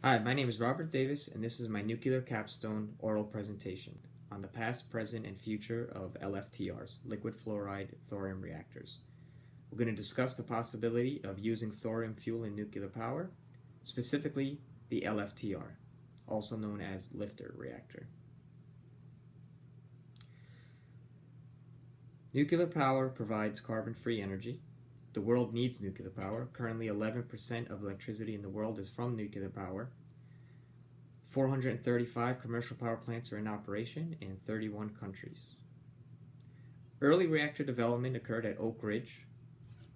Hi, my name is Robert Davis, and this is my nuclear capstone oral presentation on the past, present, and future of LFTRs, liquid fluoride thorium reactors. We're going to discuss the possibility of using thorium fuel in nuclear power, specifically the LFTR, also known as Lftr reactor. Nuclear power provides carbon-free energy. The world needs nuclear power. Currently, 11% of electricity in the world is from nuclear power. 435 commercial power plants are in operation in 31 countries. Early reactor development occurred at Oak Ridge,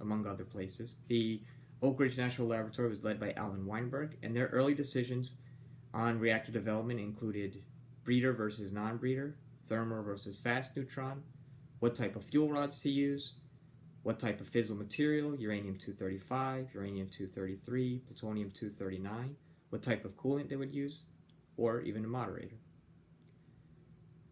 among other places. The Oak Ridge National Laboratory was led by Alvin Weinberg, and their early decisions on reactor development included breeder versus non-breeder, thermal versus fast neutron, what type of fuel rods to use, what type of fissile material, uranium-235, uranium-233, plutonium-239, what type of coolant they would use, or even a moderator.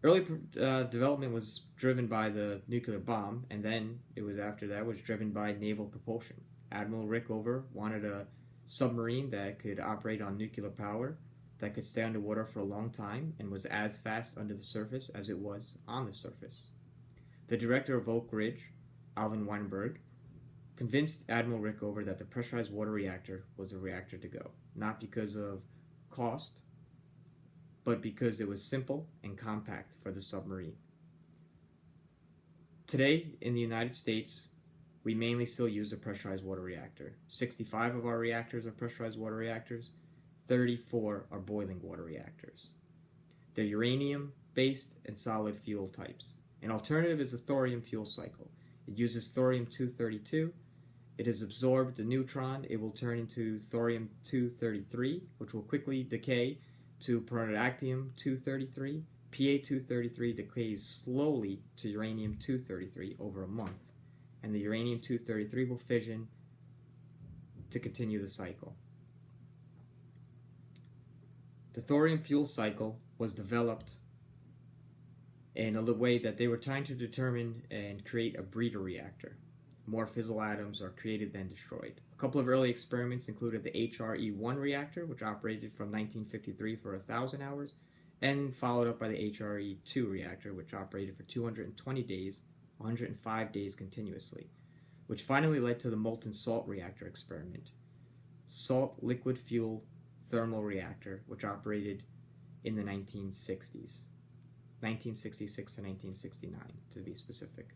Early development was driven by the nuclear bomb, and then it was after that was driven by naval propulsion. Admiral Rickover wanted a submarine that could operate on nuclear power, that could stay underwater for a long time, and was as fast under the surface as it was on the surface. The director of Oak Ridge, Alvin Weinberg, convinced Admiral Rickover that the pressurized water reactor was the reactor to go, not because of cost, but because it was simple and compact for the submarine. Today, in the United States, we mainly still use a pressurized water reactor. 65 of our reactors are pressurized water reactors, 34 are boiling water reactors. They're uranium-based and solid fuel types. An alternative is a thorium fuel cycle. It uses thorium-232. It has absorbed the neutron. It will turn into thorium-233, which will quickly decay to protonactinium-233. Pa-233 decays slowly to uranium-233 over a month, and the uranium-233 will fission to continue the cycle. The thorium fuel cycle was developed in a way that they were trying to determine and create a breeder reactor. More fissile atoms are created than destroyed. A couple of early experiments included the HRE-1 reactor, which operated from 1953 for 1,000 hours, and followed up by the HRE-2 reactor, which operated for 220 days, 105 days continuously, which finally led to the molten salt reactor experiment. Salt liquid fuel thermal reactor, which operated in the 1960s. 1966 to 1969, to be specific.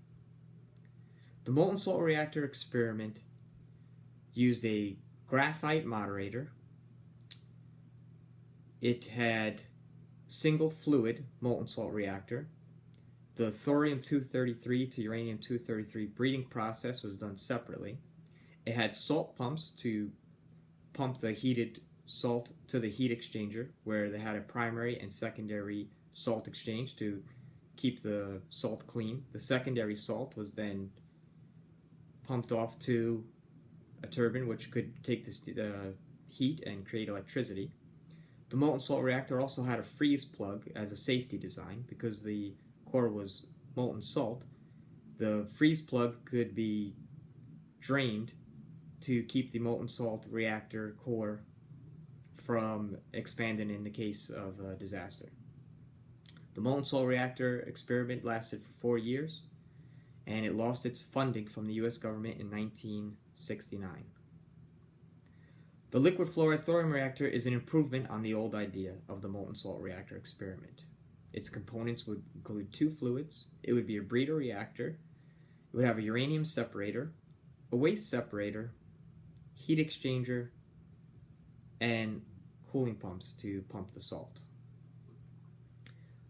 The molten salt reactor experiment used a graphite moderator. It had single fluid molten salt reactor. The thorium-233 to uranium-233 breeding process was done separately. It had salt pumps to pump the heated salt to the heat exchanger, where they had a primary and secondary salt exchange to keep the salt clean. The secondary salt was then pumped off to a turbine which could take this heat and create electricity. The molten salt reactor also had a freeze plug as a safety design. Because the core was molten salt, the freeze plug could be drained to keep the molten salt reactor core from expanding in the case of a disaster. The molten salt reactor experiment lasted for 4 years, and it lost its funding from the US government in 1969. The liquid fluoride thorium reactor is an improvement on the old idea of the molten salt reactor experiment. Its components would include 2 fluids. It would be a breeder reactor. It would have a uranium separator, a waste separator, heat exchanger, and cooling pumps to pump the salt.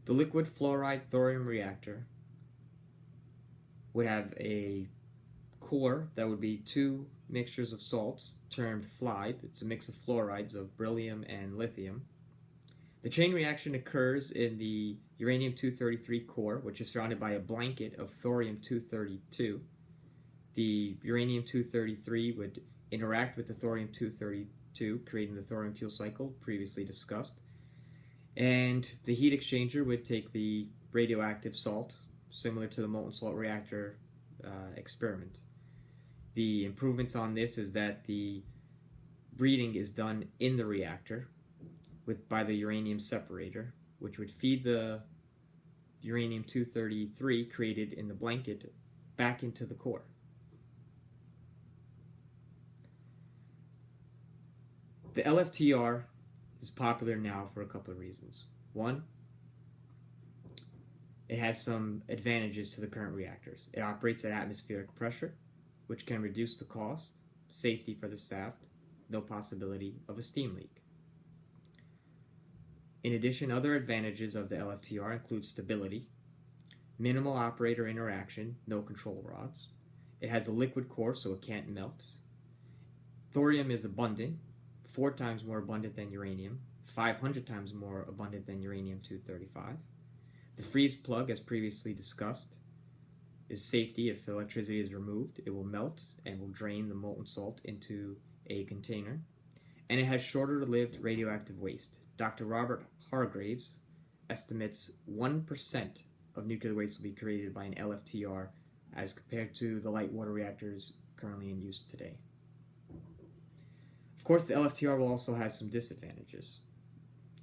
The liquid fluoride thorium reactor would have a core that would be 2 mixtures of salts termed FLIBE. It's a mix of fluorides of beryllium and lithium. The chain reaction occurs in the uranium-233 core, which is surrounded by a blanket of thorium-232. The uranium-233 would interact with the thorium-232, creating the thorium fuel cycle previously discussed. And the heat exchanger would take the radioactive salt, similar to the molten salt reactor experiment. The improvements on this is that the breeding is done in the reactor. by the uranium separator, which would feed the uranium-233 created in the blanket back into the core. The Lftr is popular now for a couple of reasons. One, it has some advantages to the current reactors. It operates at atmospheric pressure, which can reduce the cost, safety for the staff, no possibility of a steam leak. In addition, other advantages of the Lftr include stability, minimal operator interaction, no control rods. It has a liquid core, so it can't melt. Thorium is abundant, 4 times more abundant than uranium, 500 times more abundant than uranium-235. The freeze plug, as previously discussed, is safety. If electricity is removed, it will melt and will drain the molten salt into a container. And it has shorter-lived radioactive waste. Dr. Robert Hargraves estimates 1% of nuclear waste will be created by an Lftr as compared to the light water reactors currently in use today. Of course, the Lftr will also have some disadvantages.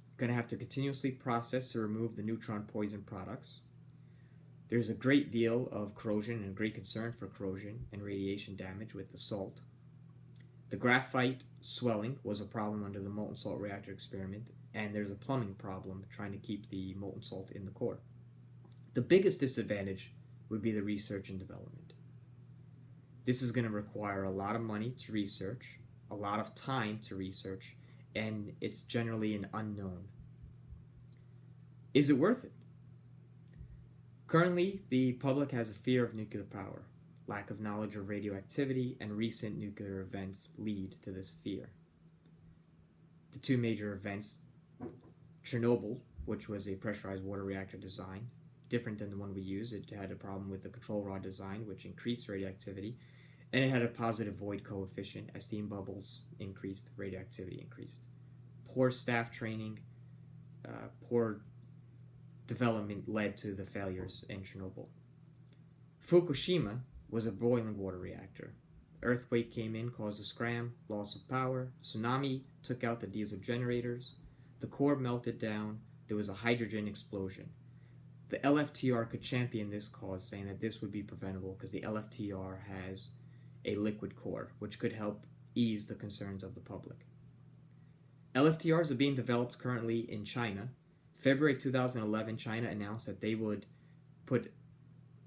You're going to have to continuously process to remove the neutron poison products. There's a great deal of corrosion and great concern for corrosion and radiation damage with the salt. The graphite swelling was a problem under the molten salt reactor experiment, and there's a plumbing problem trying to keep the molten salt in the core. The biggest disadvantage would be the research and development. This is going to require a lot of money to research, a lot of time to research, and it's generally an unknown. Is it worth it? Currently, the public has a fear of nuclear power. Lack of knowledge of radioactivity and recent nuclear events lead to this fear. The 2 major events, Chernobyl, which was a pressurized water reactor design, different than the one we use. It had a problem with the control rod design, which increased radioactivity, and it had a positive void coefficient. As steam bubbles increased, radioactivity increased. Poor staff training, poor development led to the failures in Chernobyl. Fukushima was a boiling water reactor. Earthquake came in, caused a scram, loss of power. Tsunami took out the diesel generators. The core melted down. There was a hydrogen explosion. The Lftr could champion this cause, saying that this would be preventable because the Lftr has a liquid core, which could help ease the concerns of the public. Lftrs are being developed currently in China. February 2011, China announced that they would put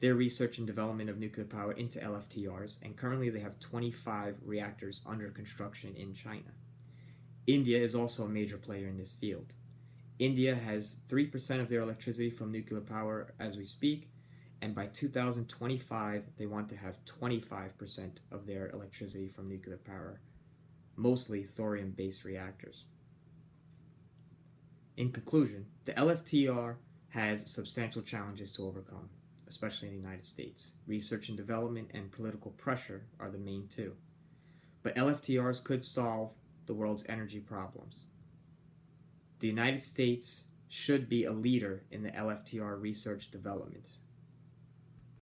their research and development of nuclear power into Lftrs, and currently they have 25 reactors under construction in China. India is also a major player in this field. India has 3% of their electricity from nuclear power as we speak, and by 2025 they want to have 25% of their electricity from nuclear power, mostly thorium-based reactors. In conclusion, the Lftr has substantial challenges to overcome, especially in the United States. Research and development and political pressure are the main 2. But Lftrs could solve the world's energy problems. The United States should be a leader in the Lftr research development.